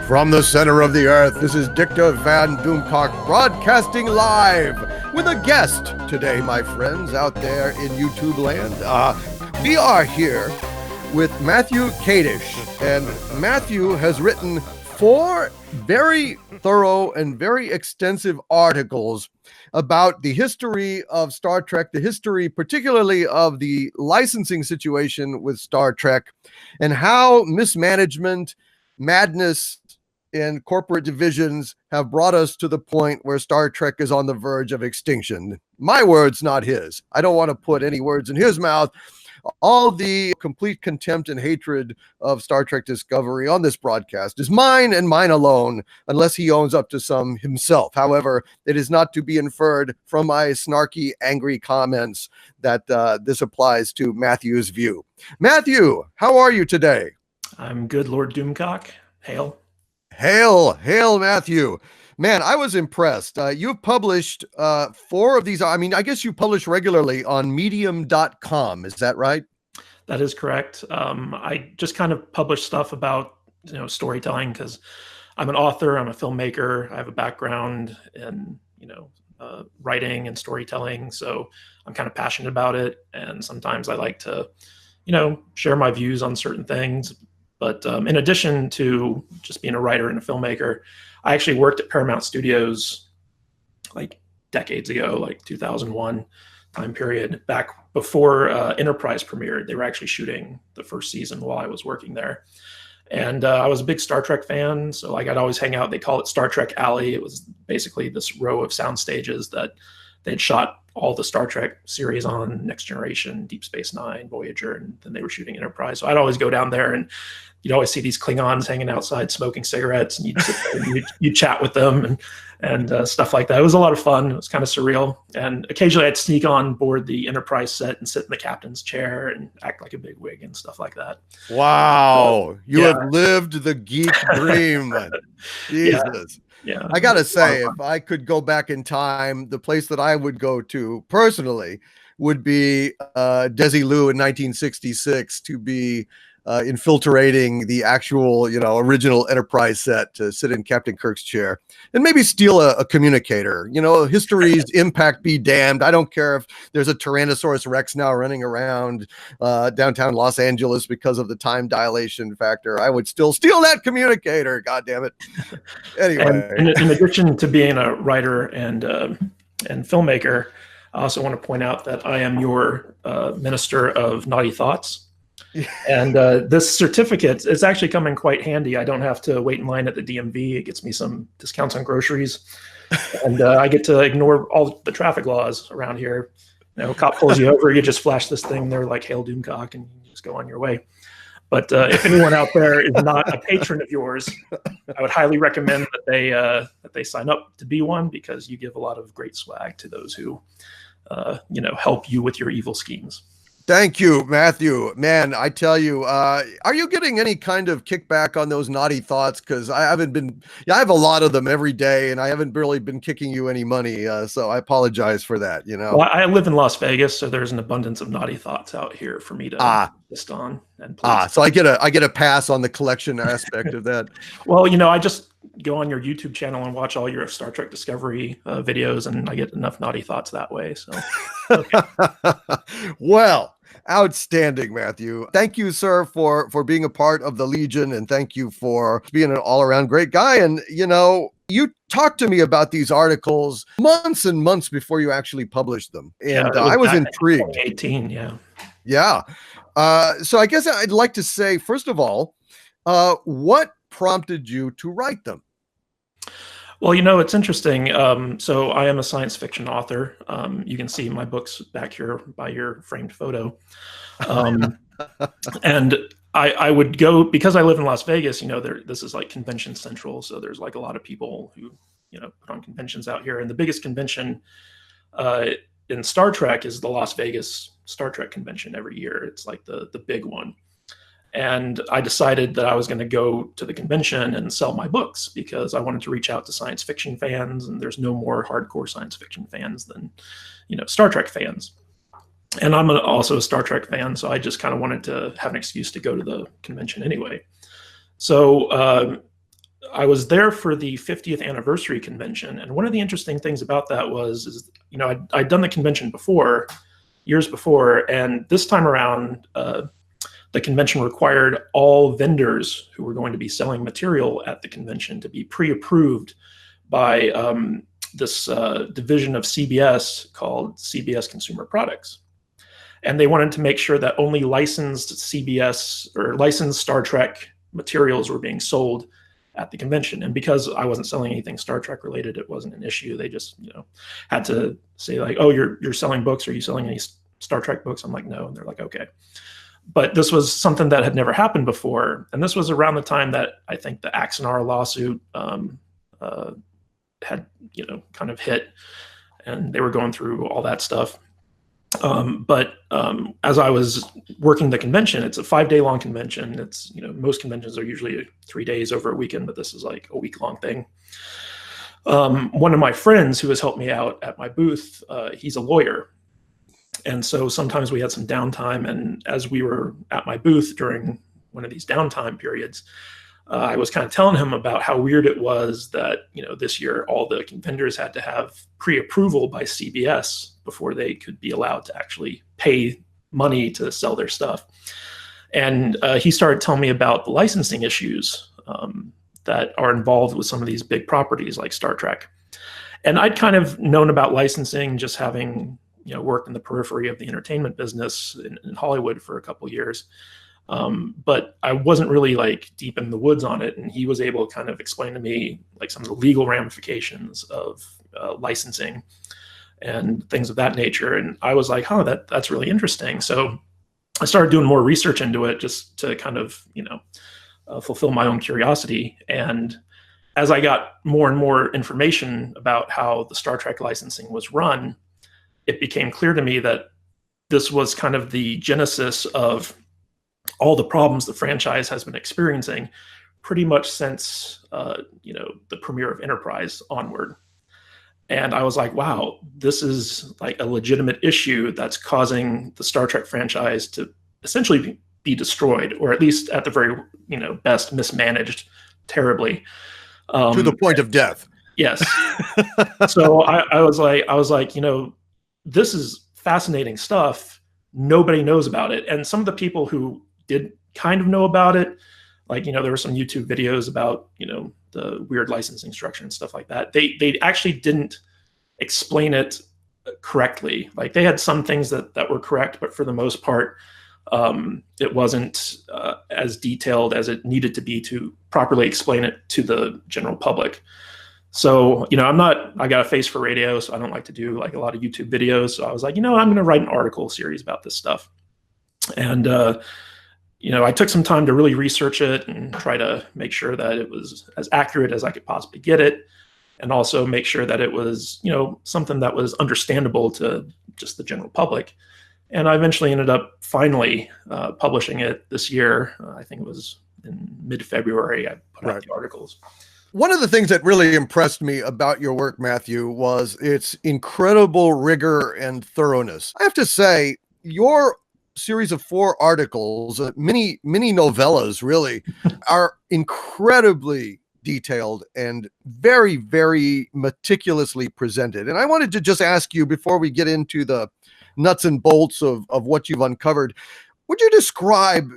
From the center of the earth, this is Dicta Van Doomcock broadcasting live with a guest today, my friends out there in YouTube land. We are here with Matthew Kadish, and Matthew has written 4 very thorough and very extensive articles about the history of Star Trek, the history particularly of the licensing situation with Star Trek, and how mismanagement, madness, and corporate divisions have brought us to the point where Star Trek is on the verge of extinction. My words, not his. I don't want to put any words in his mouth. All the complete contempt and hatred of Star Trek Discovery on this broadcast is mine and mine alone, unless he owns up to some himself. However, it is not to be inferred from my snarky, angry comments that this applies to Matthew's view. Matthew, how are you today? I'm good, Lord Doomcock. Hail. Hail, hail, Matthew. Man, I was impressed. You've published 4 of these. I mean, I guess you publish regularly on medium.com. Is that right? That is correct. I just kind of publish stuff about, storytelling because I'm an author, I'm a filmmaker, I have a background in, writing and storytelling. So I'm kind of passionate about it. And sometimes I like to, share my views on certain things. But in addition to just being a writer and a filmmaker, I actually worked at Paramount Studios like decades ago, like 2001 time period, back before Enterprise premiered. They were actually shooting the first season while I was working there. And I was a big Star Trek fan, so I'd always hang out. They call it Star Trek Alley. It was basically this row of sound stages that they'd shot all the Star Trek series on: Next Generation, Deep Space Nine, Voyager, and then they were shooting Enterprise. So I'd always go down there, and you'd always see these Klingons hanging outside smoking cigarettes, and you'd sit there and you'd chat with them and stuff like that. It was a lot of fun. It was kind of surreal. And occasionally I'd sneak on board the Enterprise set and sit in the captain's chair and act like a bigwig and stuff like that. Wow. You have lived the geek dream. Jesus. Yeah. I got to say, if I could go back in time, the place that I would go to personally would be Desilu in 1966 to be infiltrating the actual, original Enterprise set, to sit in Captain Kirk's chair and maybe steal a communicator. History's impact be damned. I don't care if there's a Tyrannosaurus Rex now running around downtown Los Angeles because of the time dilation factor. I would still steal that communicator. God damn it. Anyway. And in addition to being a writer and filmmaker, I also want to point out that I am your minister of naughty thoughts. And this certificate is actually coming quite handy. I don't have to wait in line at the DMV. It gets me some discounts on groceries. And I get to ignore all the traffic laws around here. A cop pulls you over, you just flash this thing. They're like, "Hail Doomcock," and you just go on your way. But if anyone out there is not a patron of yours, I would highly recommend that they sign up to be one, because you give a lot of great swag to those who help you with your evil schemes. Thank you, Matthew. Man, I tell you, are you getting any kind of kickback on those naughty thoughts? Because I have a lot of them every day, and I haven't really been kicking you any money. So I apologize for that. Well, I live in Las Vegas, so there's an abundance of naughty thoughts out here for me to list on. And so I get a pass on the collection aspect of that. Well, I just go on your YouTube channel and watch all your Star Trek Discovery videos, and I get enough naughty thoughts that way. So, okay. Well. Outstanding, Matthew. Thank you, sir, for being a part of the Legion, and thank you for being an all-around great guy. And, you talked to me about these articles months and months before you actually published them. And I was intrigued. 2018, yeah. Yeah. So I guess I'd like to say, first of all, what prompted you to write them? Well, it's interesting. So I am a science fiction author. You can see my books back here by your framed photo. And I would go, because I live in Las Vegas, this is like convention central. So there's like a lot of people who, put on conventions out here. And the biggest convention in Star Trek is the Las Vegas Star Trek convention every year. It's like the big one. And I decided that I was going to go to the convention and sell my books, because I wanted to reach out to science fiction fans, and there's no more hardcore science fiction fans than, Star Trek fans. And I'm also a Star Trek fan, so I just kind of wanted to have an excuse to go to the convention anyway. So I was there for the 50th anniversary convention, and one of the interesting things about that was, I'd done the convention before, years before, and this time around, the convention required all vendors who were going to be selling material at the convention to be pre-approved by this division of CBS called CBS Consumer Products. And they wanted to make sure that only licensed CBS or licensed Star Trek materials were being sold at the convention. And because I wasn't selling anything Star Trek related, it wasn't an issue. They just, had to say like, oh, you're selling books. Are you selling any Star Trek books? I'm like, no. And they're like, okay. But this was something that had never happened before. And this was around the time that I think the Axonar lawsuit had, kind of hit, and they were going through all that stuff. But as I was working the convention, it's a 5-day long convention. It's, most conventions are usually 3 days over a weekend, but this is like a week-long thing. One of my friends who has helped me out at my booth, he's a lawyer. And so sometimes we had some downtime. And as we were at my booth during one of these downtime periods, I was kind of telling him about how weird it was that, this year all the vendors had to have pre-approval by CBS before they could be allowed to actually pay money to sell their stuff. And he started telling me about the licensing issues that are involved with some of these big properties like Star Trek. And I'd kind of known about licensing, just having, worked in the periphery of the entertainment business in Hollywood for a couple of years. But I wasn't really like deep in the woods on it. And he was able to kind of explain to me like some of the legal ramifications of licensing and things of that nature. And I was like, oh, that's really interesting. So I started doing more research into it just to kind of, fulfill my own curiosity. And as I got more and more information about how the Star Trek licensing was run, it became clear to me that this was kind of the genesis of all the problems the franchise has been experiencing pretty much since, the premiere of Enterprise onward. And I was like, wow, this is like a legitimate issue that's causing the Star Trek franchise to essentially be destroyed, or at least at the very, best mismanaged terribly. To the point of death. Yes. So I was like, this is fascinating stuff. Nobody knows about it. And some of the people who did kind of know about it, like, there were some YouTube videos about, the weird licensing structure and stuff like that. They actually didn't explain it correctly. Like, they had some things that were correct, but for the most part, it wasn't as detailed as it needed to be to properly explain it to the general public. So, I got a face for radio, so I don't like to do like a lot of YouTube videos. So I was like, I'm going to write an article series about this stuff. And, I took some time to really research it and try to make sure that it was as accurate as I could possibly get it. And also make sure that it was, something that was understandable to just the general public. And I eventually ended up finally publishing it this year. I think it was in mid-February I put out the articles. One of the things that really impressed me about your work, Matthew, was its incredible rigor and thoroughness. I have to say, your series of 4 articles, mini novellas really, are incredibly detailed and very, very meticulously presented. And I wanted to just ask you, before we get into the nuts and bolts of what you've uncovered, would you describe,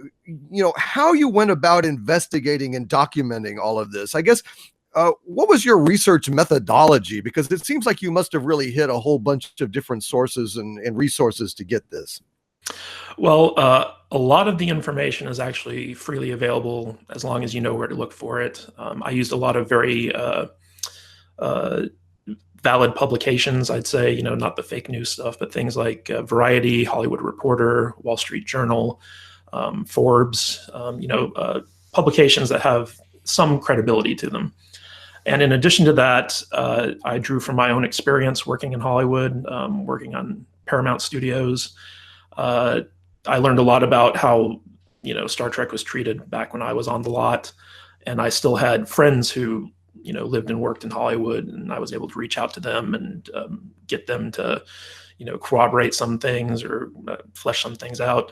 how you went about investigating and documenting all of this? I guess, what was your research methodology? Because it seems like you must have really hit a whole bunch of different sources and resources to get this. Well, a lot of the information is actually freely available as long as you know where to look for it. I used a lot of very valid publications, I'd say, not the fake news stuff, but things like Variety, Hollywood Reporter, Wall Street Journal, Forbes, publications that have some credibility to them. And in addition to that, I drew from my own experience working in Hollywood, working on Paramount Studios. I learned a lot about how, Star Trek was treated back when I was on the lot. And I still had friends who, lived and worked in Hollywood, and I was able to reach out to them and get them to, corroborate some things or flesh some things out.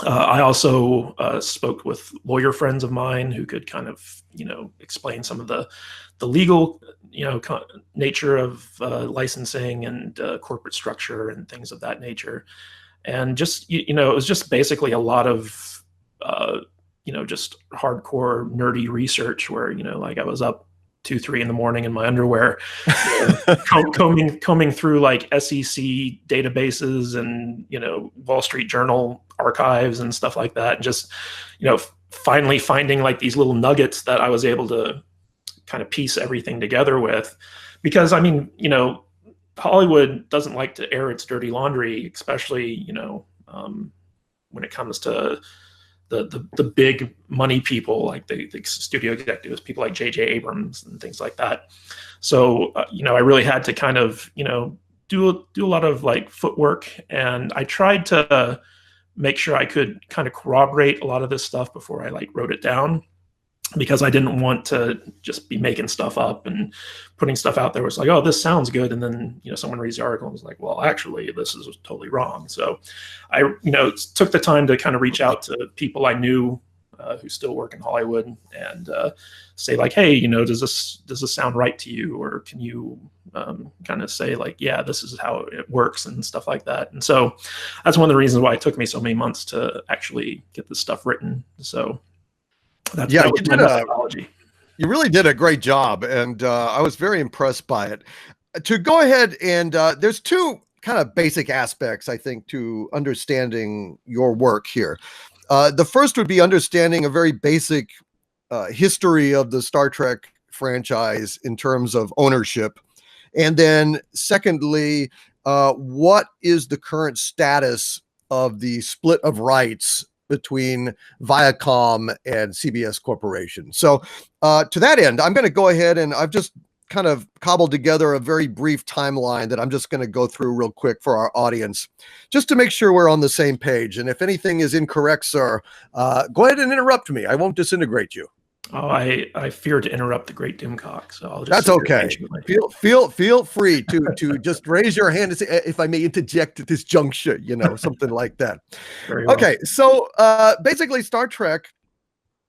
I also spoke with lawyer friends of mine who could kind of, explain some of the legal, nature of licensing and corporate structure and things of that nature. And just, it was just basically a lot of, just hardcore nerdy research where, like I was up 2, 3 in the morning in my underwear, combing through like SEC databases and, Wall Street Journal archives and stuff like that. And just, finally finding like these little nuggets that I was able to kind of piece everything together with. Because I mean, Hollywood doesn't like to air its dirty laundry, especially, when it comes to the big money people, like the studio executives, people like J.J. Abrams and things like that. So, I really had to kind of, do a lot of like footwork, and I tried to make sure I could kind of corroborate a lot of this stuff before I like wrote it down, because I didn't want to just be making stuff up and putting stuff out there. It was like, oh, this sounds good. And then, someone reads the article and was like, well, actually, this is totally wrong. So I, took the time to kind of reach out to people I knew who still work in Hollywood and say like, hey, does this sound right to you? Or can you kind of say like, yeah, this is how it works and stuff like that. And so that's one of the reasons why it took me so many months to actually get this stuff written. So that was my methodology. You really did a great job, and I was very impressed by it. To go ahead and there's two kind of basic aspects, I think, to understanding your work here. The first would be understanding a very basic history of the Star Trek franchise in terms of ownership. And then secondly, what is the current status of the split of rights between Viacom and CBS Corporation? So to that end, I'm going to go ahead and I've just kind of cobbled together a very brief timeline that I'm just going to go through real quick for our audience, just to make sure we're on the same page. And if anything is incorrect, sir, go ahead and interrupt me. I won't disintegrate you. Oh, I fear to interrupt the great Doomcock, so I'll just. That's okay. Feel free to just raise your hand and say, if I may interject at this juncture, something like that. Very well. Okay, so basically, Star Trek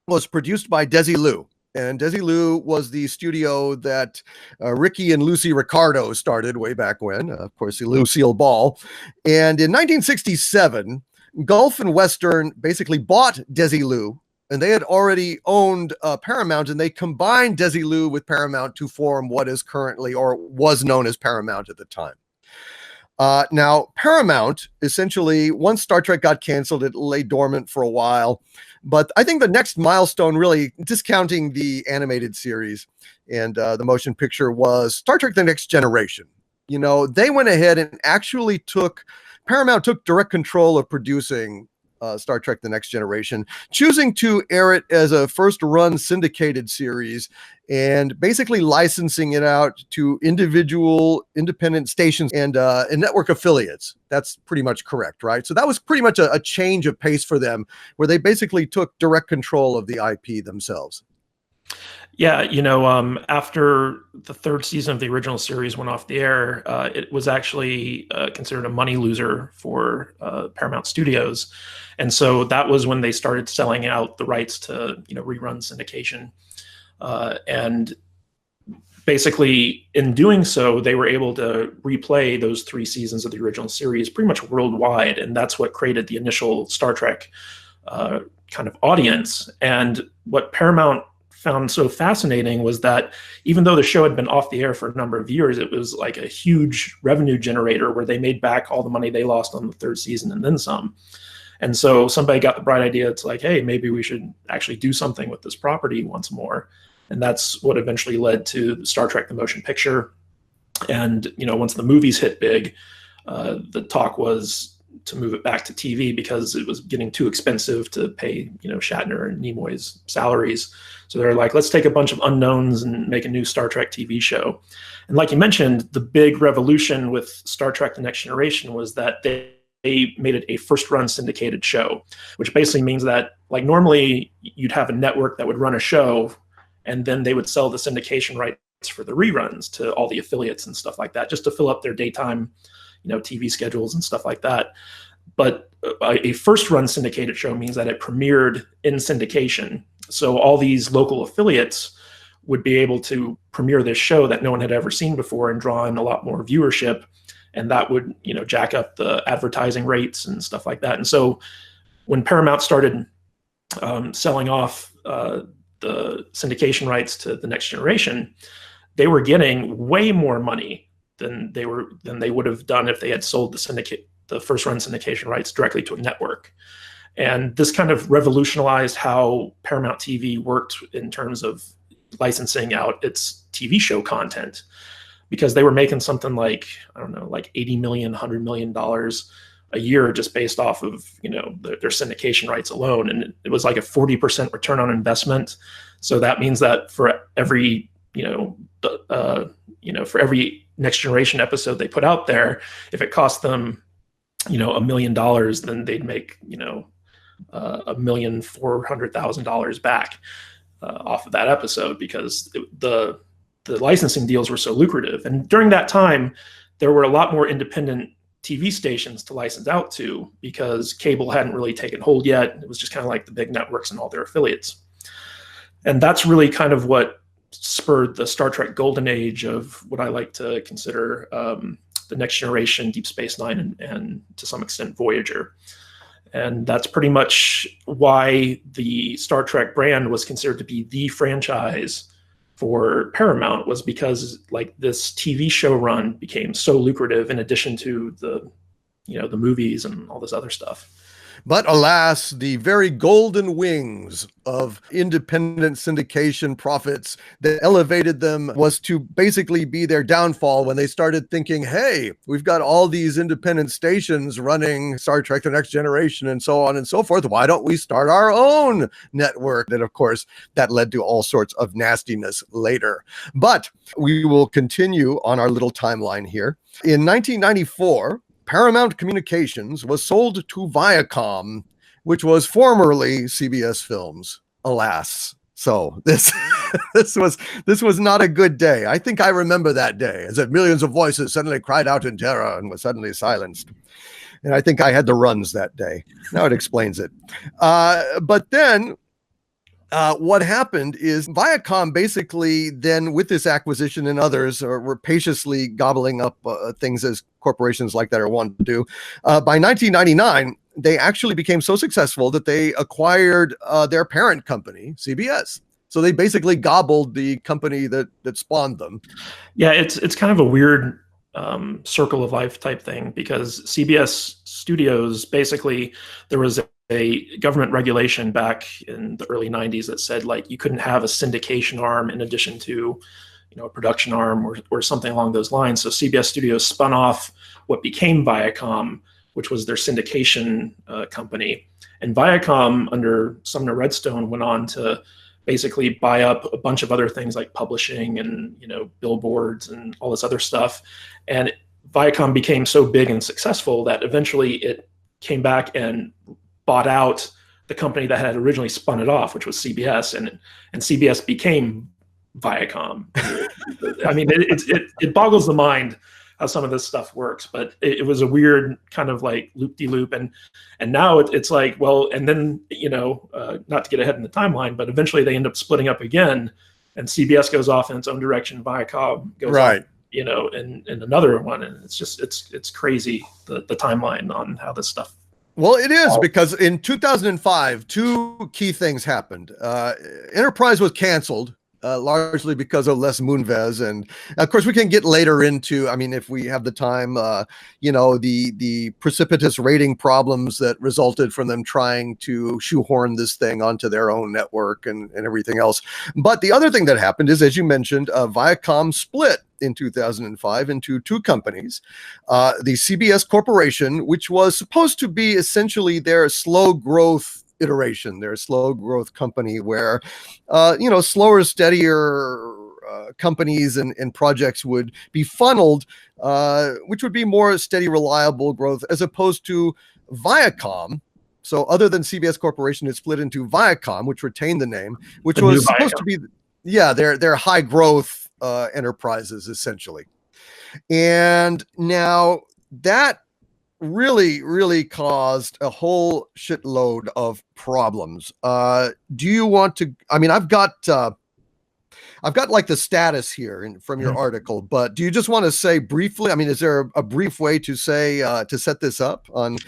was produced by Desilu, and Desilu was the studio that Ricky and Lucy Ricardo started way back when. Of course, Lucille Ball, and in 1967, Gulf and Western basically bought Desilu. And they had already owned Paramount, and they combined Desilu with Paramount to form what is currently, or was known as, Paramount at the time. Now, Paramount, essentially, once Star Trek got canceled, it lay dormant for a while. But I think the next milestone, really, discounting the animated series and the motion picture, was Star Trek: The Next Generation. They went ahead and actually Paramount took direct control of producing Star Trek: The Next Generation, choosing to air it as a first-run syndicated series and basically licensing it out to individual independent stations and network affiliates. That's pretty much correct, right? So that was pretty much a change of pace for them, where they basically took direct control of the IP themselves. Yeah, after the third season of the original series went off the air, it was actually considered a money loser for Paramount Studios. And so that was when they started selling out the rights to, rerun syndication. And basically, in doing so, they were able to replay those 3 seasons of the original series pretty much worldwide. And that's what created the initial Star Trek kind of audience. And what Paramount found so fascinating was that even though the show had been off the air for a number of years, it was like a huge revenue generator where they made back all the money they lost on the 3rd season and then some. And so somebody got the bright idea. It's like, hey, maybe we should actually do something with this property once more. And that's what eventually led to Star Trek: The Motion Picture. And, once the movies hit big, the talk was to move it back to TV because it was getting too expensive to pay, Shatner and Nimoy's salaries. So they're like, let's take a bunch of unknowns and make a new Star Trek TV show. And like you mentioned, the big revolution with Star Trek: The Next Generation was that they made it a first-run syndicated show, which basically means that, like, normally you'd have a network that would run a show, and then they would sell the syndication rights for the reruns to all the affiliates and stuff like that, just to fill up their daytime, TV schedules and stuff like that. But a first run syndicated show means that it premiered in syndication. So all these local affiliates would be able to premiere this show that no one had ever seen before and draw in a lot more viewership. And that would, jack up the advertising rates and stuff like that. And so when Paramount started selling off the syndication rights to the Next Generation, they were getting way more money than they would have done if they had sold the first run syndication rights directly to a network. And this kind of revolutionized how Paramount TV worked in terms of licensing out its TV show content, because they were making something like, I don't know, like $80 million, $100 million a year just based off of, their syndication rights alone. And it was like a 40% return on investment. So that means that for every, for every Next Generation episode they put out there, if it cost them, $1 million, then they'd make, $1,400,000 back off of that episode, because the licensing deals were so lucrative. And during that time, there were a lot more independent TV stations to license out to, because cable hadn't really taken hold yet. It was just kind of like the big networks and all their affiliates. And that's really kind of what spurred the Star Trek golden age of what I like to consider the Next Generation, Deep Space Nine, and to some extent Voyager. And that's pretty much why the Star Trek brand was considered to be the franchise for Paramount, was because like this TV show run became so lucrative, in addition to the movies and all this other stuff. But alas, the very golden wings of independent syndication profits that elevated them was to basically be their downfall when they started thinking, hey, we've got all these independent stations running Star Trek The Next Generation and so on and so forth. Why don't we start our own network? And of course, that led to all sorts of nastiness later. But we will continue on our little timeline here. In 1994, Paramount Communications was sold to Viacom, which was formerly CBS Films. Alas. So this was not a good day. I think I remember that day, as if millions of voices suddenly cried out in terror and were suddenly silenced. And I think I had the runs that day. Now it explains it. But then what happened is Viacom basically then, with this acquisition and others, were rapaciously gobbling up things as corporations like that are wont to do. By 1999, they actually became so successful that they acquired their parent company, CBS. So they basically gobbled the company that spawned them. Yeah, it's kind of a weird circle of life type thing, because CBS Studios, basically, there was a government regulation back in the early 90s that said like you couldn't have a syndication arm in addition to a production arm or something along those lines. So CBS Studios spun off what became Viacom, which was their syndication company. And Viacom, under Sumner Redstone, went on to basically buy up a bunch of other things like publishing and billboards and all this other stuff. And Viacom became so big and successful that eventually it came back and bought out the company that had originally spun it off, which was CBS, and CBS became Viacom. I mean, it boggles the mind how some of this stuff works, but it was a weird kind of like loop-de-loop, and now it's like, well, and then not to get ahead in the timeline, but eventually they end up splitting up again, and CBS goes off in its own direction, Viacom goes right off, in another one, and it's crazy the timeline on how this stuff. Well, it is, because in 2005, two key things happened. Enterprise was canceled, largely because of Les Moonves. And of course, we can get later into, I mean, if we have the time, the precipitous rating problems that resulted from them trying to shoehorn this thing onto their own network and everything else. But the other thing that happened is, as you mentioned, Viacom split in 2005 into two companies, the CBS Corporation, which was supposed to be essentially their slow growth iteration, their slow growth company where, slower, steadier companies and projects would be funneled, which would be more steady, reliable growth, as opposed to Viacom. So other than CBS Corporation, it split into Viacom, which retained the name, which was supposed to be, their high growth enterprises, essentially. And now that really caused a whole shitload of problems. Do you want to? I mean, I've got like the status here from your article, but do you just want to say briefly? I mean, is there a brief way to say to set this up on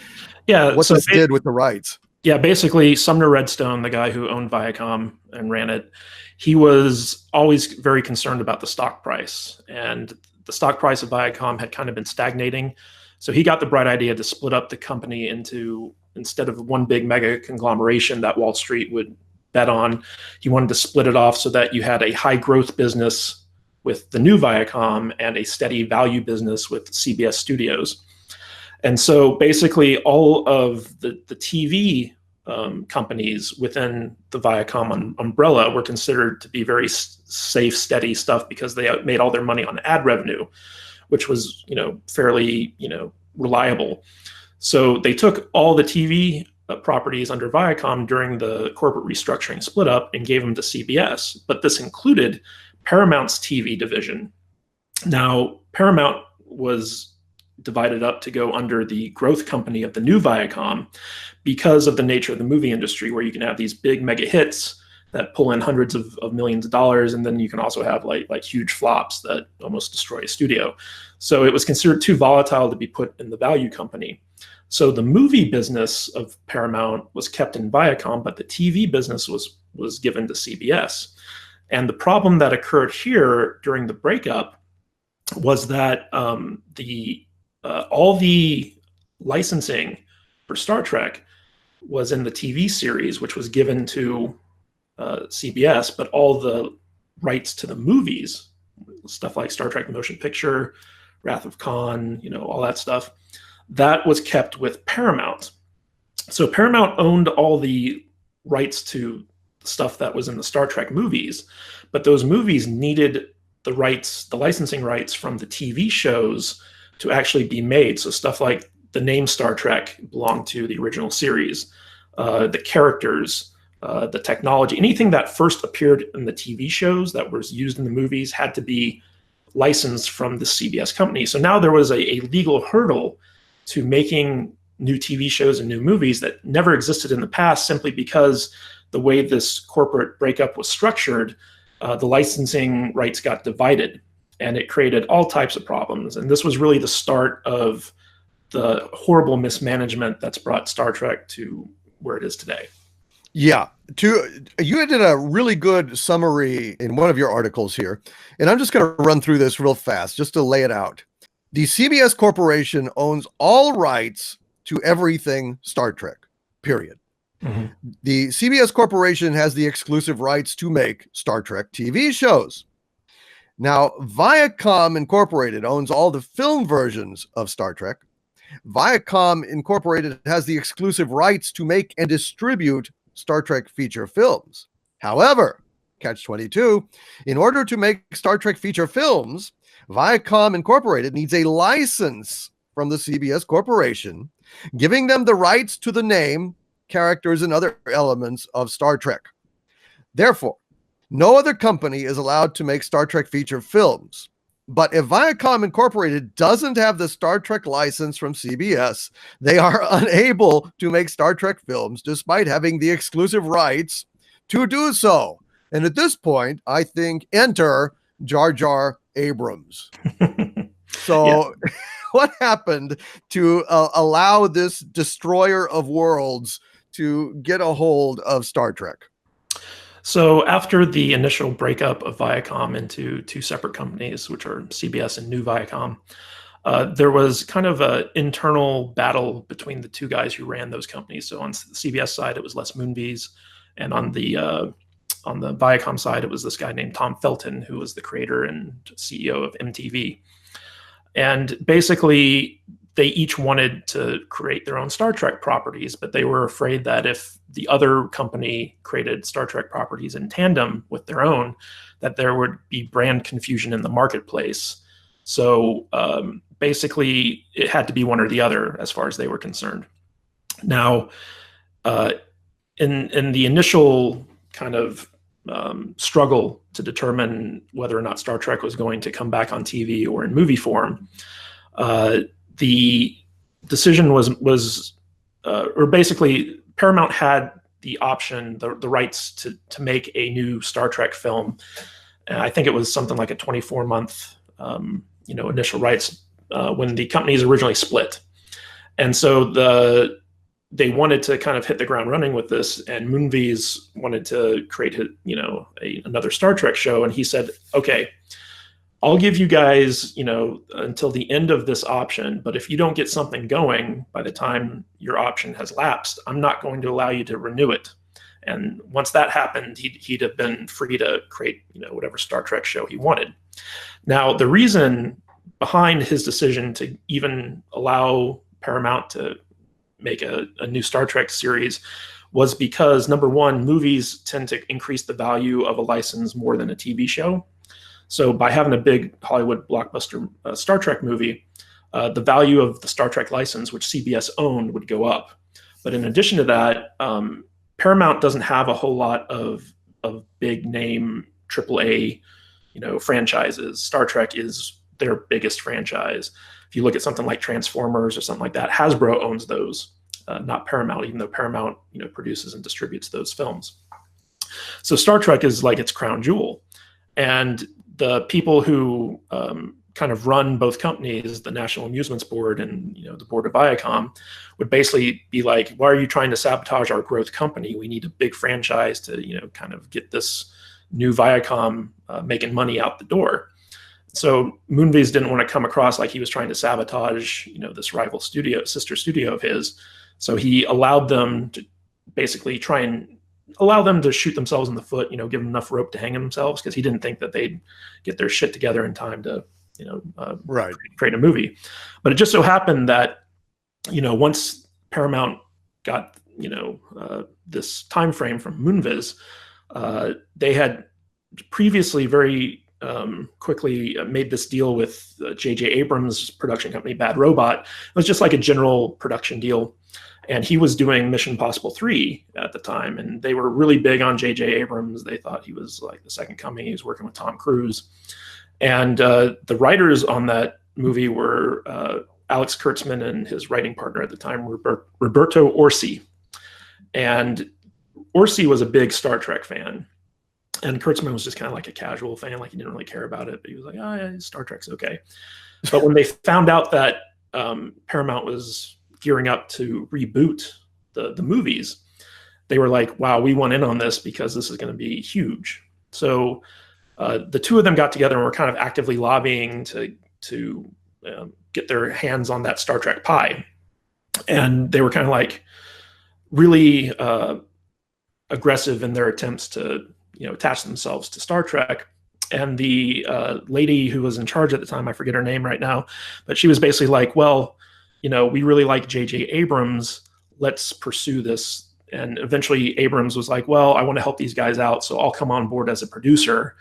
what this did with the rights? Yeah, basically, Sumner Redstone, the guy who owned Viacom and ran it, he was always very concerned about the stock price, and the stock price of Viacom had kind of been stagnating. So he got the bright idea to split up the company into, instead of one big mega conglomeration that Wall Street would bet on, he wanted to split it off so that you had a high growth business with the new Viacom and a steady value business with CBS Studios. And so basically all of the TV companies within the Viacom umbrella were considered to be very safe, steady stuff because they made all their money on ad revenue, which was, fairly, reliable. So they took all the TV properties under Viacom during the corporate restructuring split up and gave them to CBS. But this included Paramount's TV division. Now, Paramount was divided up to go under the growth company of the new Viacom because of the nature of the movie industry, where you can have these big mega hits that pull in hundreds of millions of dollars, and then you can also have like huge flops that almost destroy a studio. So it was considered too volatile to be put in the value company. So the movie business of Paramount was kept in Viacom, but the TV business was given to CBS. And the problem that occurred here during the breakup was that all the licensing for Star Trek was in the TV series, which was given to CBS, but all the rights to the movies, stuff like Star Trek Motion Picture, Wrath of Khan, all that stuff, that was kept with Paramount. So Paramount owned all the rights to stuff that was in the Star Trek movies, but those movies needed the licensing rights from the TV shows to actually be made. So stuff like the name Star Trek belonged to the original series, the characters, the technology, anything that first appeared in the TV shows that was used in the movies had to be licensed from the CBS company. So now there was a legal hurdle to making new TV shows and new movies that never existed in the past, simply because the way this corporate breakup was structured, the licensing rights got divided, and it created all types of problems. And this was really the start of the horrible mismanagement that's brought Star Trek to where it is today. Yeah, you did a really good summary in one of your articles here, and I'm just going to run through this real fast just to lay it out. The CBS Corporation owns all rights to everything Star Trek, period. Mm-hmm. The CBS Corporation has the exclusive rights to make Star Trek TV shows. Now, Viacom Incorporated owns all the film versions of Star Trek. Viacom Incorporated has the exclusive rights to make and distribute Star Trek feature films. However, catch-22, in order to make Star Trek feature films, Viacom Incorporated needs a license from the CBS Corporation, giving them the rights to the name, characters, and other elements of Star Trek. Therefore, no other company is allowed to make Star Trek feature films. But if Viacom Incorporated doesn't have the Star Trek license from CBS, they are unable to make Star Trek films despite having the exclusive rights to do so. And at this point, I think enter Jar Jar Abrams. So yeah. What happened to allow this destroyer of worlds to get a hold of Star Trek? So after the initial breakup of Viacom into two separate companies, which are CBS and New Viacom, there was kind of an internal battle between the two guys who ran those companies. So on the CBS side, it was Les Moonves, and on the Viacom side, it was this guy named Tom Felton, who was the creator and CEO of MTV. And basically, they each wanted to create their own Star Trek properties, but they were afraid that if the other company created Star Trek properties in tandem with their own, that there would be brand confusion in the marketplace. So basically, it had to be one or the other as far as they were concerned. Now, in the initial kind of struggle to determine whether or not Star Trek was going to come back on TV or in movie form, the decision was or basically Paramount had the option, the rights to make a new Star Trek film. And I think it was something like a 24-month, initial rights when the companies originally split. And so they wanted to kind of hit the ground running with this, and Moonves wanted to create, another Star Trek show. And he said, okay, I'll give you guys, until the end of this option, but if you don't get something going by the time your option has lapsed, I'm not going to allow you to renew it. And once that happened, he'd have been free to create, whatever Star Trek show he wanted. Now, the reason behind his decision to even allow Paramount to make a new Star Trek series was because, number one, movies tend to increase the value of a license more than a TV show. So by having a big Hollywood blockbuster Star Trek movie, the value of the Star Trek license, which CBS owned, would go up. But in addition to that, Paramount doesn't have a whole lot of big name AAA, franchises. Star Trek is their biggest franchise. If you look at something like Transformers or something like that, Hasbro owns those, not Paramount, even though Paramount, produces and distributes those films. So Star Trek is like its crown jewel. And the people who kind of run both companies, the National Amusements Board and the board of Viacom, would basically be like, why are you trying to sabotage our growth company? We need a big franchise to kind of get this new Viacom making money out the door. So Moonves didn't want to come across like he was trying to sabotage this rival sister studio of his. So he allowed them to basically try and allow them to shoot themselves in the foot, give them enough rope to hang themselves, because he didn't think that they'd get their shit together in time to, create a movie. But it just so happened that, once Paramount got, this time frame from Moonves, they had previously very quickly made this deal with J.J. Abrams' production company, Bad Robot. It was just like a general production deal. And he was doing Mission Impossible 3 at the time. And they were really big on J.J. Abrams. They thought he was like the second coming. He was working with Tom Cruise. And the writers on that movie were Alex Kurtzman and his writing partner at the time, Roberto Orci. And Orci was a big Star Trek fan. And Kurtzman was just kind of like a casual fan, like he didn't really care about it. But he was like, oh, yeah, Star Trek's okay. But when they found out that Paramount was gearing up to reboot the movies, they were like, wow, we want in on this because this is going to be huge. So the two of them got together and were kind of actively lobbying to get their hands on that Star Trek pie. And they were kind of like really aggressive in their attempts to attach themselves to Star Trek. And the lady who was in charge at the time, I forget her name right now, but she was basically like, well, we really like J.J. Abrams. Let's pursue this. And eventually Abrams was like, well, I want to help these guys out, so I'll come on board as a producer.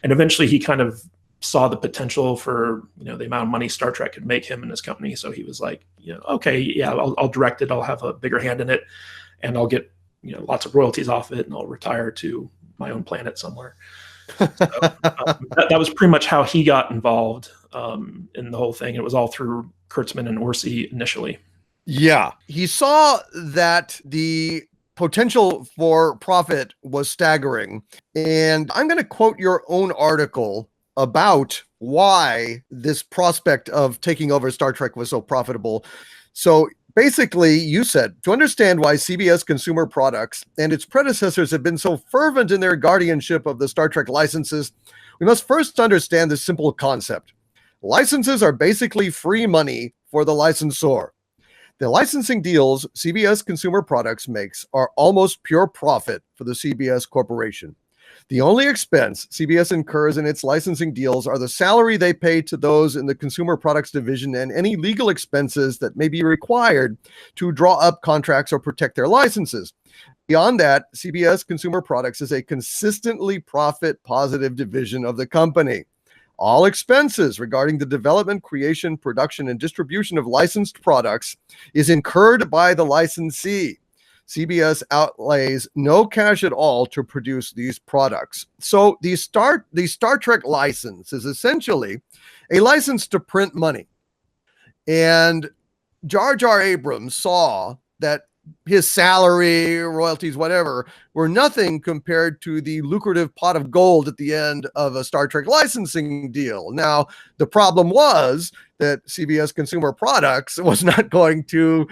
And eventually he kind of saw the potential for, the amount of money Star Trek could make him and his company. So he was like, okay, yeah, I'll direct it. I'll have a bigger hand in it, and I'll get, lots of royalties off it, and I'll retire to my own planet somewhere. So, that was pretty much how he got involved in the whole thing. It was all through Kurtzman and Orci initially. Yeah. He saw that the potential for profit was staggering. And I'm going to quote your own article about why this prospect of taking over Star Trek was so profitable. So basically, you said, to understand why CBS Consumer Products and its predecessors have been so fervent in their guardianship of the Star Trek licenses, we must first understand this simple concept. Licenses are basically free money for the licensor. The licensing deals CBS Consumer Products makes are almost pure profit for the CBS Corporation. The only expense CBS incurs in its licensing deals are the salary they pay to those in the Consumer Products Division and any legal expenses that may be required to draw up contracts or protect their licenses. Beyond that, CBS Consumer Products is a consistently profit-positive division of the company. All expenses regarding the development, creation, production, and distribution of licensed products is incurred by the licensee. CBS outlays no cash at all to produce these products. So the Star Trek license is essentially a license to print money. And Jar Jar Abrams saw that his salary, royalties, whatever, were nothing compared to the lucrative pot of gold at the end of a Star Trek licensing deal. Now, the problem was that CBS Consumer Products was not going to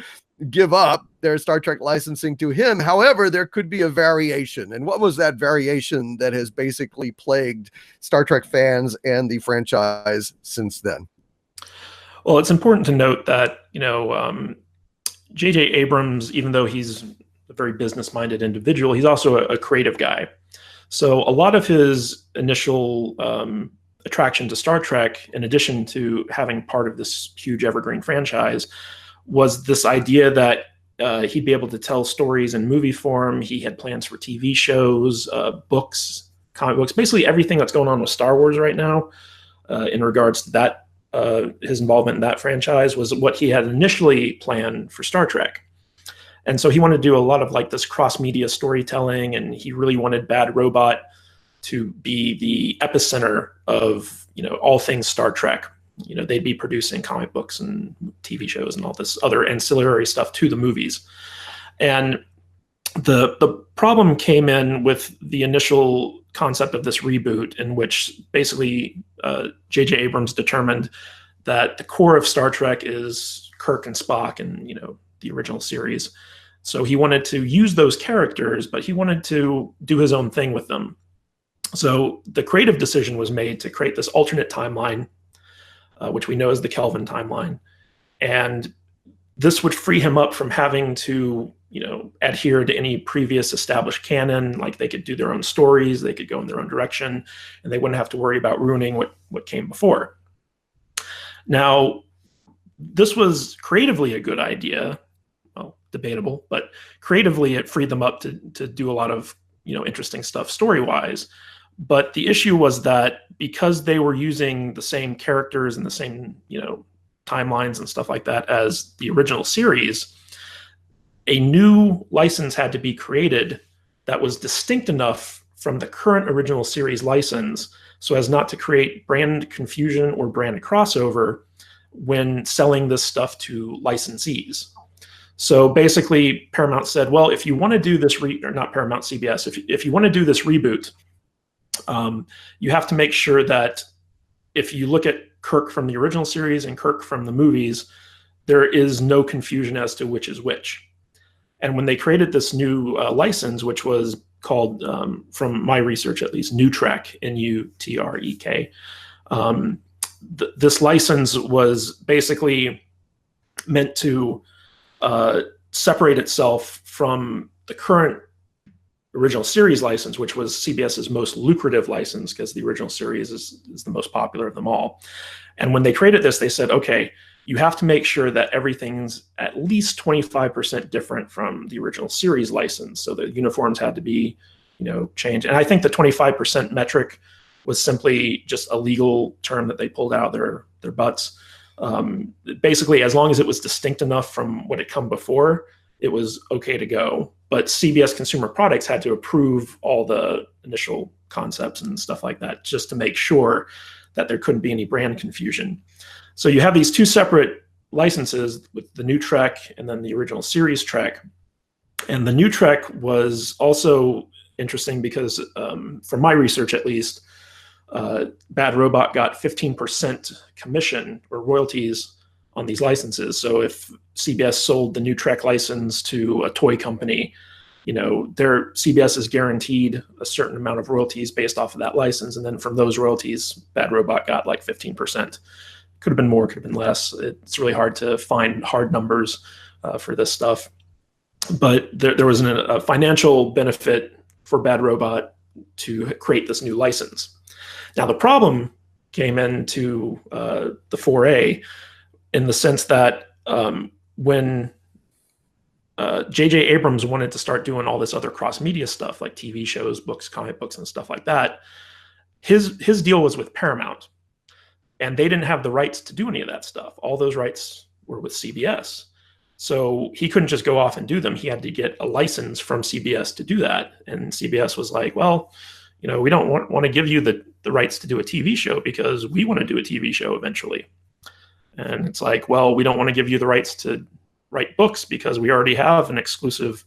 give up their Star Trek licensing to him. However, there could be a variation. And what was that variation that has basically plagued Star Trek fans and the franchise since then? Well, it's important to note that, J.J. Abrams, even though he's a very business-minded individual, he's also a creative guy. So a lot of his initial attraction to Star Trek, in addition to having part of this huge evergreen franchise, was this idea that he'd be able to tell stories in movie form. He had plans for TV shows, books, comic books, basically everything that's going on with Star Wars right now in regards to that. His involvement in that franchise was what he had initially planned for Star Trek. And so he wanted to do a lot of like this cross-media storytelling, and he really wanted Bad Robot to be the epicenter of, all things Star Trek. They'd be producing comic books and TV shows and all this other ancillary stuff to the movies. And the problem came in with the initial concept of this reboot, in which basically J.J. Abrams determined that the core of Star Trek is Kirk and Spock and, the original series. So he wanted to use those characters, but he wanted to do his own thing with them. So the creative decision was made to create this alternate timeline, which we know as the Kelvin timeline. And this would free him up from having to, adhere to any previous established canon. Like, they could do their own stories, they could go in their own direction, and they wouldn't have to worry about ruining what came before. Now, this was creatively a good idea. Well, debatable, but creatively it freed them up to do a lot of, interesting stuff story-wise. But the issue was that because they were using the same characters and the same, timelines and stuff like that as the original series, a new license had to be created that was distinct enough from the current original series license so as not to create brand confusion or brand crossover when selling this stuff to licensees. So basically, Paramount said, well, if you want to do this, or not Paramount, CBS, if you want to do this reboot, you have to make sure that if you look at Kirk from the original series and Kirk from the movies, there is no confusion as to which is which. And when they created this new license, which was called, from my research at least, Nutrek, Nutrek, this license was basically meant to separate itself from the current original series license, which was CBS's most lucrative license, because the original series is the most popular of them all. And when they created this, they said, okay, you have to make sure that everything's at least 25% different from the original series license. So the uniforms had to be, changed. And I think the 25% metric was simply just a legal term that they pulled out of their butts. Basically, as long as it was distinct enough from what had come before, it was okay to go. But CBS Consumer Products had to approve all the initial concepts and stuff like that, just to make sure that there couldn't be any brand confusion. So you have these two separate licenses with the new Trek and then the original series Trek. And the new Trek was also interesting because, from my research at least, Bad Robot got 15% commission or royalties on these licenses. So if CBS sold the new Trek license to a toy company, CBS is guaranteed a certain amount of royalties based off of that license. And then from those royalties, Bad Robot got like 15%. Could have been more, could have been less. It's really hard to find hard numbers for this stuff. But there was a financial benefit for Bad Robot to create this new license. Now, the problem came into the foray in the sense that when J.J. Abrams wanted to start doing all this other cross-media stuff, like TV shows, books, comic books, and stuff like that, his deal was with Paramount. And they didn't have the rights to do any of that stuff. All those rights were with CBS. So he couldn't just go off and do them. He had to get a license from CBS to do that. And CBS was like, well, we don't want to give you the rights to do a TV show because we want to do a TV show eventually. And it's like, well, we don't want to give you the rights to write books because we already have an exclusive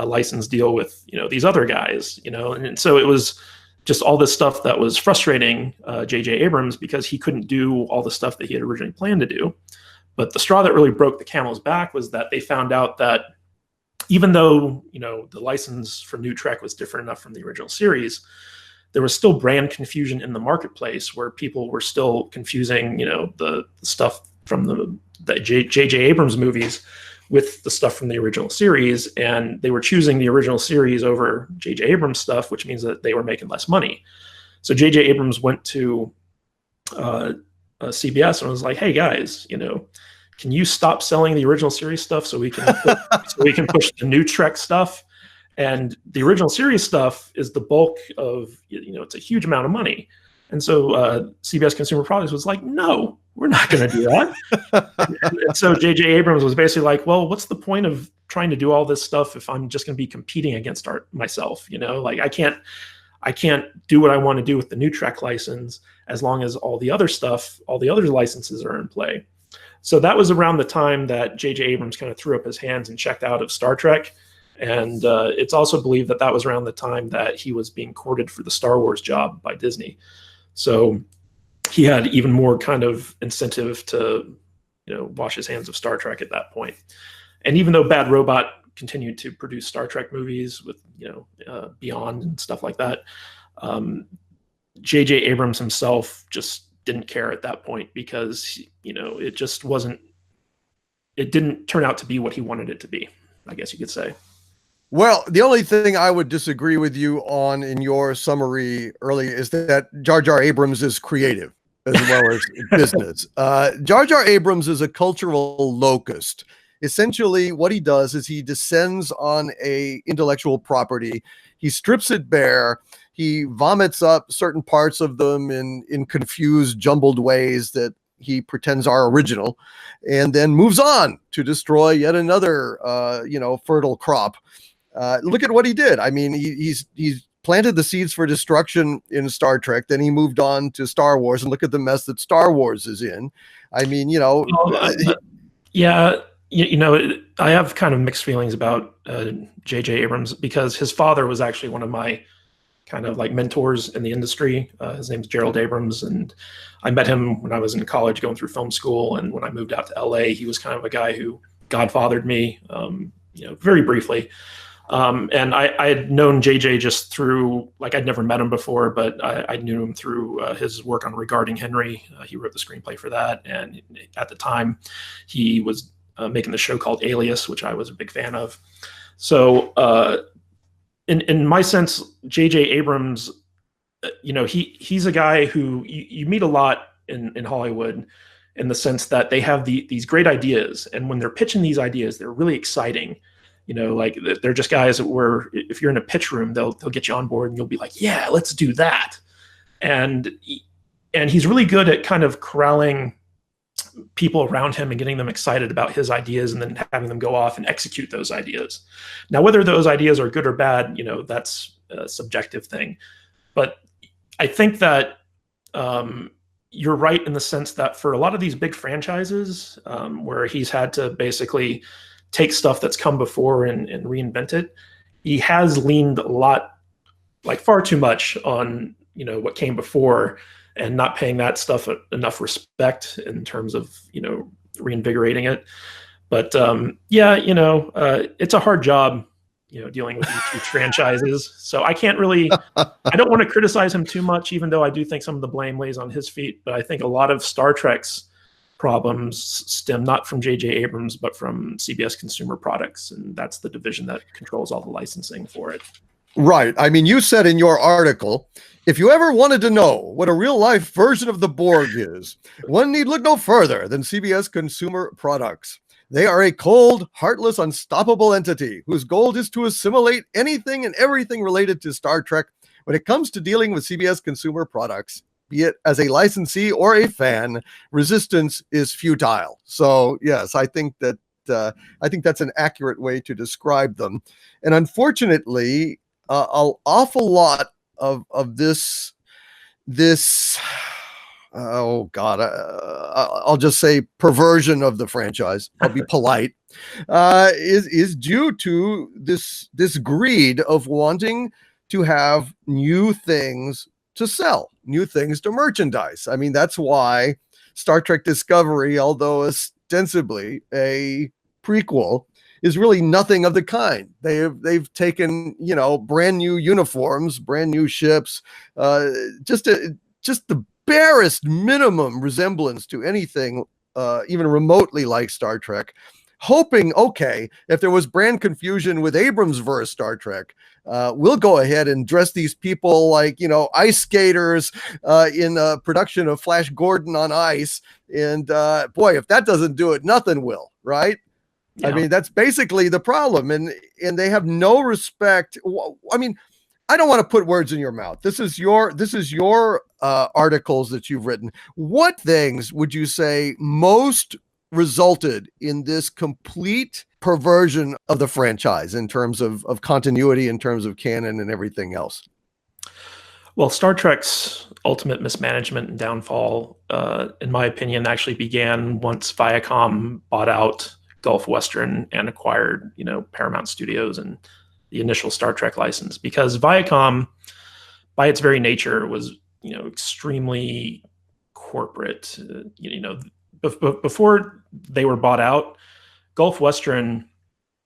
license deal with, these other guys, and so it was just all this stuff that was frustrating J.J. Abrams because he couldn't do all the stuff that he had originally planned to do. But the straw that really broke the camel's back was that they found out that even though, the license for New Trek was different enough from the original series, there was still brand confusion in the marketplace where people were still confusing, the stuff from the J.J. Abrams movies with the stuff from the original series, and they were choosing the original series over J.J. Abrams stuff, which means that they were making less money. So J.J. Abrams went to CBS and was like, "Hey guys, can you stop selling the original series stuff so we can push the new Trek stuff?" And the original series stuff is the bulk of, it's a huge amount of money. And so CBS Consumer Products was like, "No, we're not going to do that." and so J.J. Abrams was basically like, "Well, what's the point of trying to do all this stuff if I'm just going to be competing against myself? Like I can't do what I want to do with the new Trek license as long as all the other licenses are in play." So that was around the time that J.J. Abrams kind of threw up his hands and checked out of Star Trek. And it's also believed that was around the time that he was being courted for the Star Wars job by Disney. So he had even more kind of incentive to, wash his hands of Star Trek at that point. And even though Bad Robot continued to produce Star Trek movies with, Beyond and stuff like that, J.J. Abrams himself just didn't care at that point because, it just wasn't, it didn't turn out to be what he wanted it to be, I guess you could say. Well, the only thing I would disagree with you on in your summary earlier is that Jar Jar Abrams is creative as well as business. Jar Jar Abrams is a cultural locust. Essentially, what he does is he descends on a intellectual property. He strips it bare. He vomits up certain parts of them in confused, jumbled ways that he pretends are original, and then moves on to destroy yet another, fertile crop. Look at what he did. I mean, he's planted the seeds for destruction in Star Trek. Then he moved on to Star Wars, and look at the mess that Star Wars is in. I mean, yeah, I have kind of mixed feelings about J.J. Abrams because his father was actually one of my kind of like mentors in the industry. His name's Gerald Abrams, and I met him when I was in college going through film school. And when I moved out to LA, he was kind of a guy who godfathered me, very briefly. And I had known JJ just through, like, I'd never met him before, but I knew him through his work on Regarding Henry. He wrote the screenplay for that. And at the time, he was making the show called Alias, which I was a big fan of. So in my sense, JJ Abrams, he's a guy who you meet a lot in Hollywood in the sense that they have these great ideas. And when they're pitching these ideas, they're really exciting. Like they're just guys where if you're in a pitch room, they'll get you on board and you'll be like, yeah, let's do that. And he's really good at kind of corralling people around him and getting them excited about his ideas and then having them go off and execute those ideas. Now, whether those ideas are good or bad, that's a subjective thing. But I think that you're right in the sense that for a lot of these big franchises where he's had to basically take stuff that's come before and reinvent it, he has leaned a lot, like far too much on, what came before and not paying that stuff enough respect in terms of, reinvigorating it. But it's a hard job, dealing with these huge franchises. So I can't really, I don't want to criticize him too much, even though I do think some of the blame lays on his feet. But I think a lot of Star Trek's problems stem not from J.J. Abrams, but from CBS Consumer Products. And that's the division that controls all the licensing for it. Right. I mean, you said in your article, if you ever wanted to know what a real-life version of the Borg is, one need look no further than CBS Consumer Products. They are a cold, heartless, unstoppable entity whose goal is to assimilate anything and everything related to Star Trek. When it comes to dealing with CBS Consumer Products, be it as a licensee or a fan, resistance is futile. So, yes, I think that's an accurate way to describe them. And unfortunately, an awful lot of this oh God, I'll just say perversion of the franchise. I'll be polite. Is due to this greed of wanting to have new things to sell, new things to merchandise. I mean, that's why Star Trek Discovery, although ostensibly a prequel, is really nothing of the kind. They've taken, you know, brand new uniforms, brand new ships, just the barest minimum resemblance to anything even remotely like Star Trek, hoping, okay, if there was brand confusion with Abrams verse Star Trek, we'll go ahead and dress these people like, you know, ice skaters in a production of Flash Gordon on ice. And boy, if that doesn't do it, nothing will, right? Yeah. I mean, that's basically the problem. And they have no respect. I mean, I don't want to put words in your mouth. This is your articles that you've written. What things would you say most resulted in this complete perversion of the franchise in terms of continuity, in terms of canon and everything else? Well, Star Trek's ultimate mismanagement and downfall, in my opinion, actually began once Viacom bought out Gulf Western and acquired, you know, Paramount Studios and the initial Star Trek license, because Viacom, by its very nature, was, you know, extremely corporate. You know, before they were bought out, Gulf Western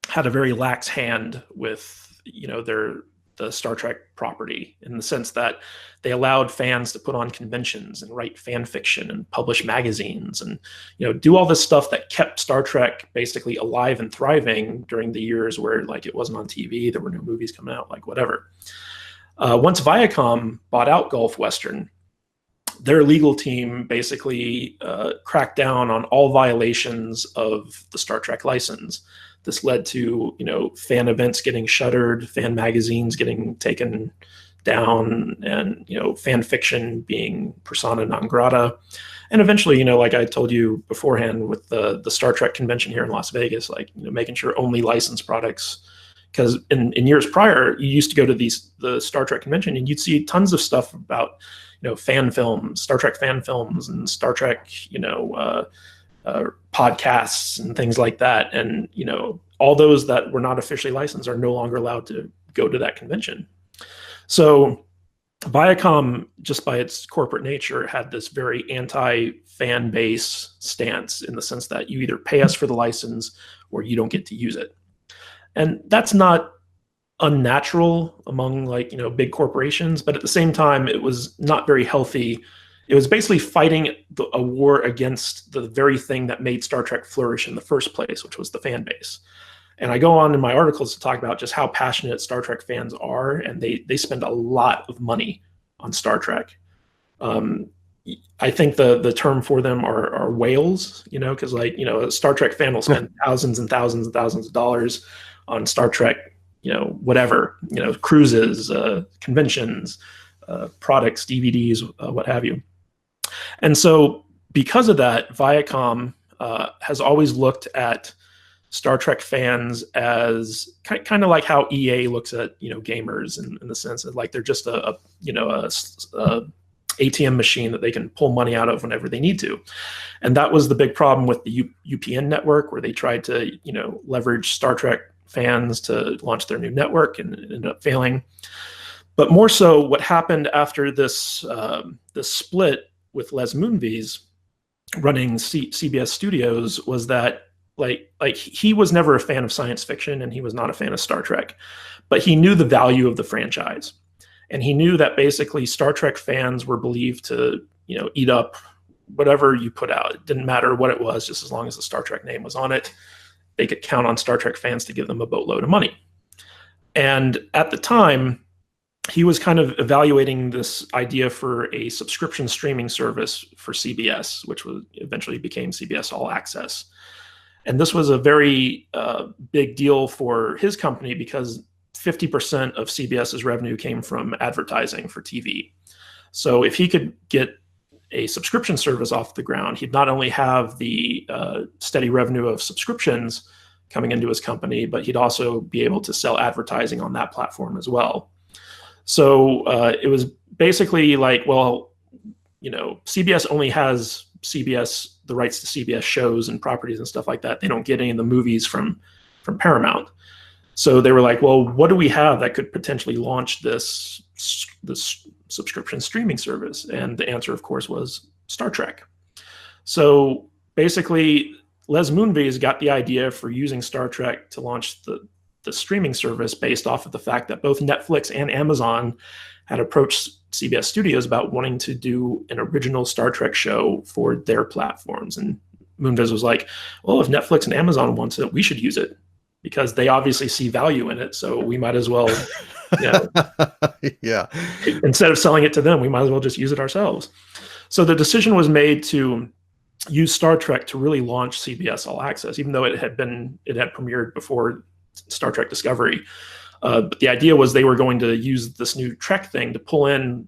had a very lax hand with, you know, the Star Trek property, in the sense that they allowed fans to put on conventions and write fan fiction and publish magazines and, you know, do all this stuff that kept Star Trek basically alive and thriving during the years where, like, it wasn't on TV, there were no movies coming out, like whatever. Once Viacom bought out Gulf Western, their legal team basically cracked down on all violations of the Star Trek license. This led to, you know, fan events getting shuttered, fan magazines getting taken down, and, you know, fan fiction being persona non grata. And eventually, you know, like I told you beforehand with the Star Trek convention here in Las Vegas, like, you know, making sure only licensed products, because in years prior, you used to go to the Star Trek convention and you'd see tons of stuff about, you know, fan films, Star Trek fan films, and Star Trek, you know, podcasts and things like that. And, you know, all those that were not officially licensed are no longer allowed to go to that convention. So Viacom, just by its corporate nature, had this very anti-fan base stance, in the sense that you either pay us for the license or you don't get to use it. And that's not unnatural among, like, you know, big corporations, but at the same time, it was not very healthy. It was basically fighting a war against the very thing that made Star Trek flourish in the first place, which was the fan base. And I go on in my articles to talk about just how passionate Star Trek fans are, and they spend a lot of money on Star Trek. I think the term for them are whales, you know, because, like, you know, a Star Trek fan will spend thousands and thousands and thousands of dollars on Star Trek, you know, whatever, you know, cruises, conventions, products, DVDs, what have you. And so because of that, Viacom has always looked at Star Trek fans as kind of like how EA looks at, you know, gamers, in the sense that, like, they're just a ATM machine that they can pull money out of whenever they need to. And that was the big problem with the UPN network, where they tried to, you know, leverage Star Trek fans to launch their new network, and it ended up failing. But more so, what happened after this split with Les Moonves running CBS Studios was that, like he was never a fan of science fiction, and he was not a fan of Star Trek, but he knew the value of the franchise. And he knew that basically Star Trek fans were believed to, you know, eat up whatever you put out. It didn't matter what it was, just as long as the Star Trek name was on it. They could count on Star Trek fans to give them a boatload of money. And at the time, he was kind of evaluating this idea for a subscription streaming service for CBS, which eventually became CBS All Access. And this was a very big deal for his company, because 50% of CBS's revenue came from advertising for TV. So if he could get a subscription service off the ground, he'd not only have the steady revenue of subscriptions coming into his company, but he'd also be able to sell advertising on that platform as well. So it was basically like, well, CBS only has the rights to CBS shows and properties and stuff like that. They don't get any of the movies from Paramount. So they were like, well, what do we have that could potentially launch this subscription streaming service? And the answer, of course, was Star Trek. So basically, Les Moonves got the idea for using Star Trek to launch the streaming service based off of the fact that both Netflix and Amazon had approached CBS Studios about wanting to do an original Star Trek show for their platforms. And Moonves was like, well, if Netflix and Amazon wants it, we should use it because they obviously see value in it. So we might as well, yeah. Instead of selling it to them, we might as well just use it ourselves. So the decision was made to use Star Trek to really launch CBS All Access, even though it had premiered before Star Trek Discovery. But the idea was they were going to use this new Trek thing to pull in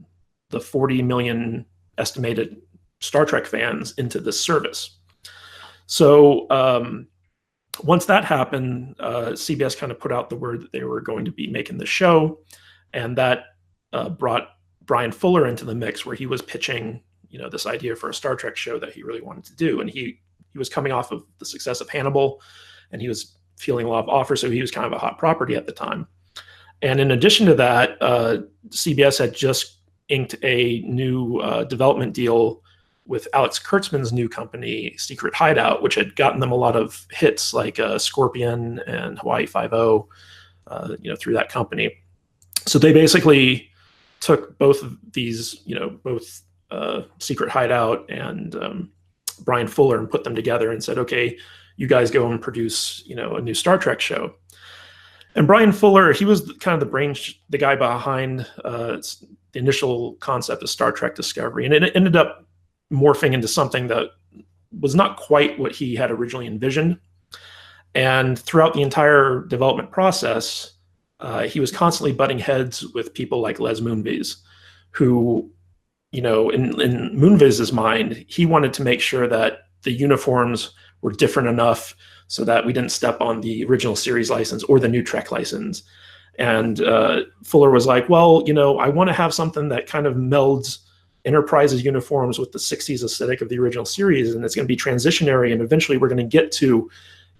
the 40 million estimated Star Trek fans into this service. So once that happened, CBS kind of put out the word that they were going to be making the show, and that brought Brian Fuller into the mix, where he was pitching, this idea for a Star Trek show that he really wanted to do. And he was coming off of the success of Hannibal, and he was feeling a lot of offers, so he was kind of a hot property at the time. And in addition to that, CBS had just inked a new development deal with Alex Kurtzman's new company, Secret Hideout, which had gotten them a lot of hits like Scorpion and Hawaii Five-0, through that company. So they basically took both of these, both Secret Hideout and Brian Fuller, and put them together and said, okay, you guys go and produce, a new Star Trek show. And Brian Fuller, he was kind of the guy behind the initial concept of Star Trek Discovery. And it ended up morphing into something that was not quite what he had originally envisioned. And throughout the entire development process, he was constantly butting heads with people like Les Moonves, who, in Moonves' mind, he wanted to make sure that the uniforms were different enough so that we didn't step on the original series license or the new Trek license. And Fuller was like, well, I want to have something that kind of melds Enterprise's uniforms with the 60s aesthetic of the original series, and it's going to be transitionary, and eventually we're going to get to,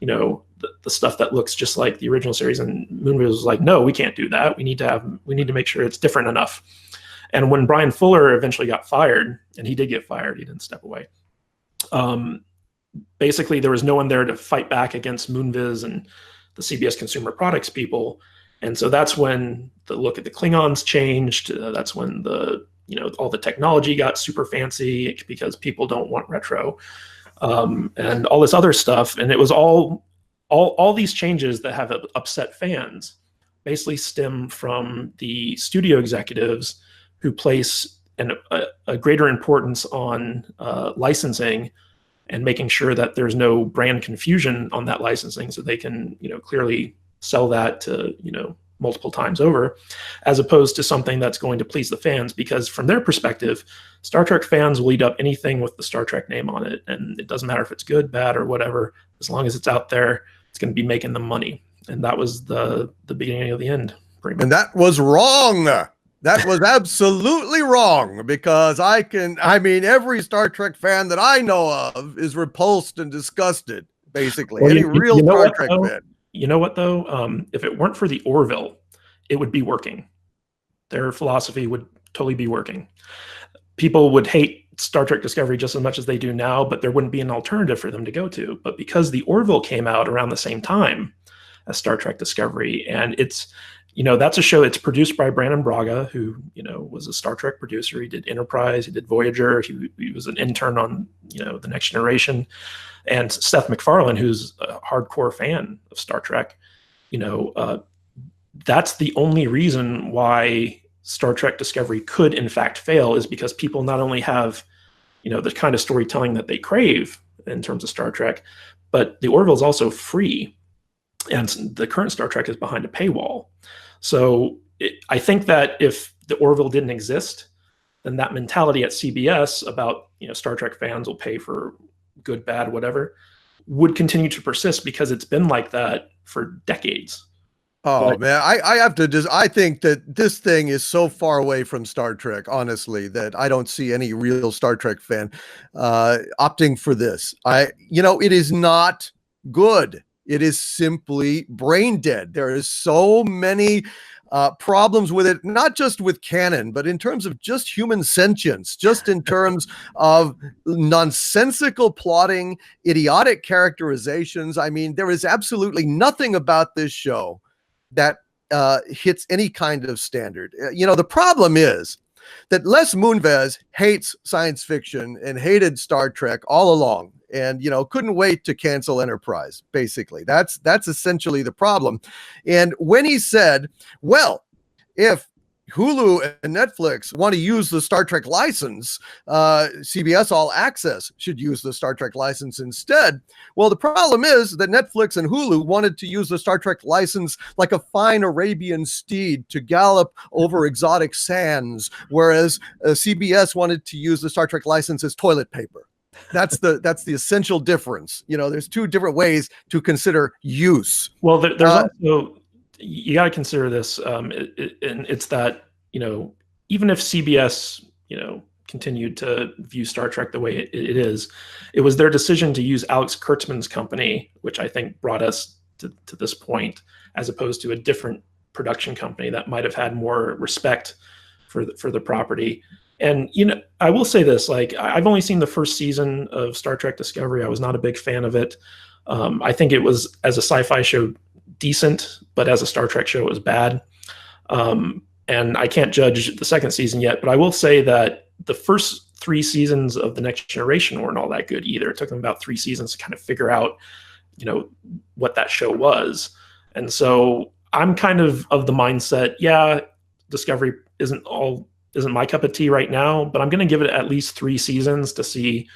the stuff that looks just like the original series. And Moonves was like, no, we can't do that. We need to make sure it's different enough. And when Brian Fuller eventually got fired, and he did get fired, he didn't step away. Basically, there was no one there to fight back against Moonves and the CBS Consumer Products people. And so that's when the look at the Klingons changed. That's when all the technology got super fancy because people don't want retro, and all this other stuff. And it was all these changes that have upset fans basically stem from the studio executives who place a greater importance on licensing and making sure that there's no brand confusion on that licensing, so they can, clearly sell that to, multiple times over, as opposed to something that's going to please the fans. Because from their perspective, Star Trek fans will eat up anything with the Star Trek name on it. And it doesn't matter if it's good, bad, or whatever, as long as it's out there, it's going to be making them money. And that was the beginning of the end, pretty much. And that was wrong. That was absolutely wrong, because every Star Trek fan that I know of is repulsed and disgusted, basically. Well, Any real Star Trek fan. You know what, though? If it weren't for the Orville, it would be working. Their philosophy would totally be working. People would hate Star Trek Discovery just as much as they do now, but there wouldn't be an alternative for them to go to. But because the Orville came out around the same time as Star Trek Discovery, and it's, that's a show. It's produced by Brandon Braga, who, was a Star Trek producer. He did Enterprise, he did Voyager, he was an intern on, The Next Generation. And Seth MacFarlane, who's a hardcore fan of Star Trek, that's the only reason why Star Trek Discovery could in fact fail, is because people not only have, the kind of storytelling that they crave in terms of Star Trek, but the Orville is also free, and the current Star Trek is behind a paywall. So I think that if the Orville didn't exist, then that mentality at CBS about, Star Trek fans will pay for good, bad, whatever, would continue to persist, because it's been like that for decades. Oh man, I have to just, I think that this thing is so far away from Star Trek, honestly, that I don't see any real Star Trek fan opting for this. It is not good. It is simply brain dead. There is so many problems with it, not just with canon, but in terms of just human sentience, just in terms of nonsensical plotting, idiotic characterizations. I mean, there is absolutely nothing about this show that hits any kind of standard. The problem is that Les Moonves hates science fiction and hated Star Trek all along, and couldn't wait to cancel Enterprise. Basically, that's essentially the problem. And when he said, well, if Hulu and Netflix want to use the Star Trek license, CBS All Access should use the Star Trek license instead. Well, the problem is that Netflix and Hulu wanted to use the Star Trek license like a fine Arabian steed to gallop over exotic sands, whereas CBS wanted to use the Star Trek license as toilet paper. That's the essential difference. There's two different ways to consider use. Well, there's also, you got to consider this, and it's that, even if CBS, continued to view Star Trek the way it is, it was their decision to use Alex Kurtzman's company, which I think brought us to this point, as opposed to a different production company that might have had more respect for the property. And, I will say this, like, I've only seen the first season of Star Trek Discovery. I was not a big fan of it. I think it was, as a sci-fi show, decent, but as a Star Trek show, it was bad. And I can't judge the second season yet, but I will say that the first 3 seasons of The Next Generation weren't all that good either. It took them about 3 seasons to kind of figure out, what that show was. And so I'm kind of the mindset, yeah, Discovery isn't my cup of tea right now, but I'm going to give it at least 3 seasons to see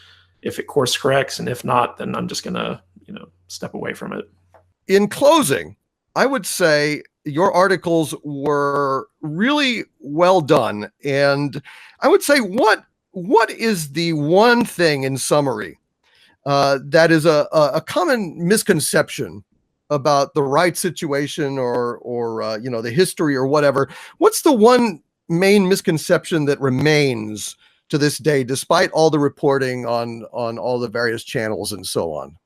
if it course corrects. And if not, then I'm just going to, step away from it. In closing, I would say your articles were really well done. And I would say, what is the one thing, in summary, that is a common misconception about the right situation or the history or whatever? What's the one main misconception that remains to this day, despite all the reporting on all the various channels and so on?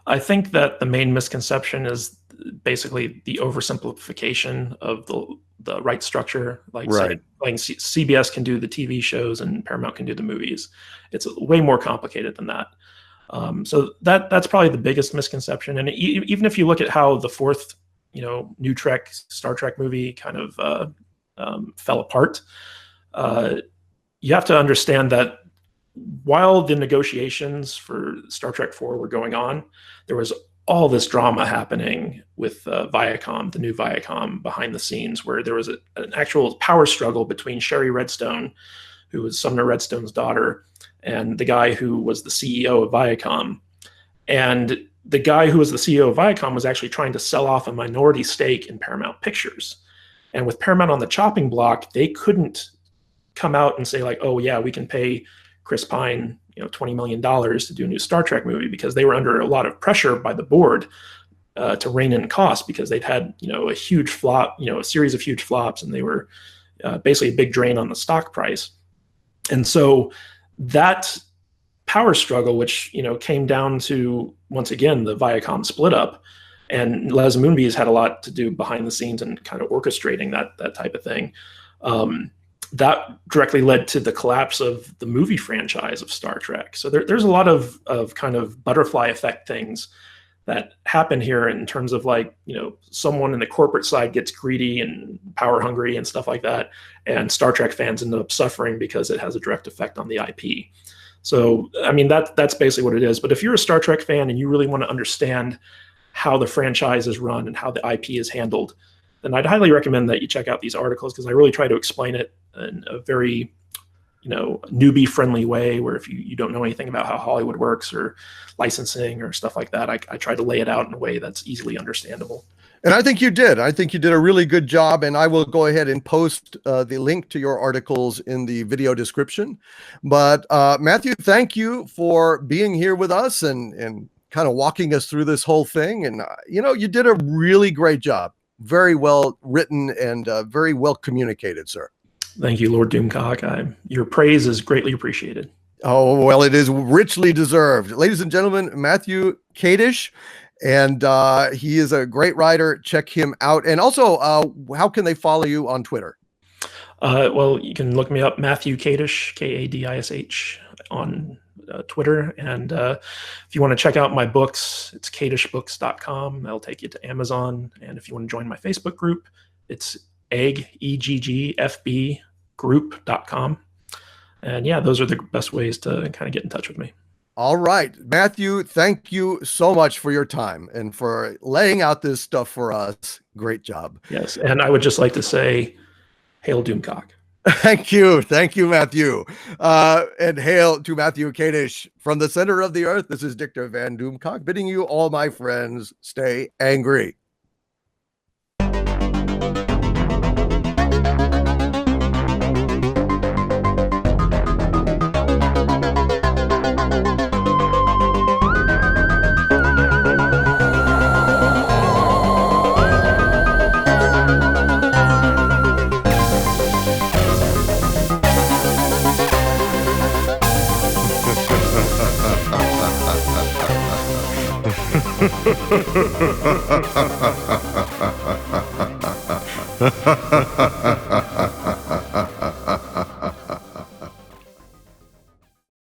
I think that the main misconception is basically the oversimplification of the right structure. Like, right. CBS can do the TV shows and Paramount can do the movies. It's way more complicated than that. So that's probably the biggest misconception. And even if you look at how the fourth, new Star Trek movie kind of fell apart, you have to understand that while the negotiations for Star Trek 4 were going on, there was all this drama happening with Viacom, the new Viacom, behind the scenes, where there was an actual power struggle between Sherry Redstone, who was Sumner Redstone's daughter, and the guy who was the CEO of Viacom. And the guy who was the CEO of Viacom was actually trying to sell off a minority stake in Paramount Pictures. And with Paramount on the chopping block, they couldn't come out and say, like, oh yeah, we can pay Chris Pine, $20 million to do a new Star Trek movie, because they were under a lot of pressure by the board to rein in costs, because they'd had, a huge flop, a series of huge flops, and they were basically a big drain on the stock price. And so that power struggle, which, came down to, once again, the Viacom split up, and Les Moonves had a lot to do behind the scenes and kind of orchestrating that type of thing. That directly led to the collapse of the movie franchise of Star Trek. So there's a lot of kind of butterfly effect things that happen here, in terms of, like, someone in the corporate side gets greedy and power hungry and stuff like that, and Star Trek fans end up suffering because it has a direct effect on the IP. So, I mean, that's basically what it is. But if you're a Star Trek fan and you really want to understand how the franchise is run and how the IP is handled, then I'd highly recommend that you check out these articles, because I really try to explain it in a very, newbie-friendly way, where if you don't know anything about how Hollywood works or licensing or stuff like that, I try to lay it out in a way that's easily understandable. And I think you did. I think you did a really good job, and I will go ahead and post the link to your articles in the video description. But Matthew, thank you for being here with us and kind of walking us through this whole thing. And, you did a really great job. very well written and very well communicated, sir. Thank you, Lord Doomcock. Your praise is greatly appreciated. Oh, well, it is richly deserved. Ladies and gentlemen, Matthew Kadish, and he is a great writer. Check him out. And also, how can they follow you on Twitter? Well, you can look me up, Matthew Kadish, Kadish, on Twitter. And if you want to check out my books, it's kadishbooks.com. That'll take you to Amazon. And if you want to join my Facebook group, it's EGGFB group.com. And yeah, those are the best ways to kind of get in touch with me. All right, Matthew, thank you so much for your time and for laying out this stuff for us. Great job. Yes, and I would just like to say, hail Doomcock. Thank you, Matthew. And hail to Matthew Kadish from the center of the earth. This is Dictor Van Doomcock bidding you all, my friends, stay angry. Ha ha ha ha ha ha.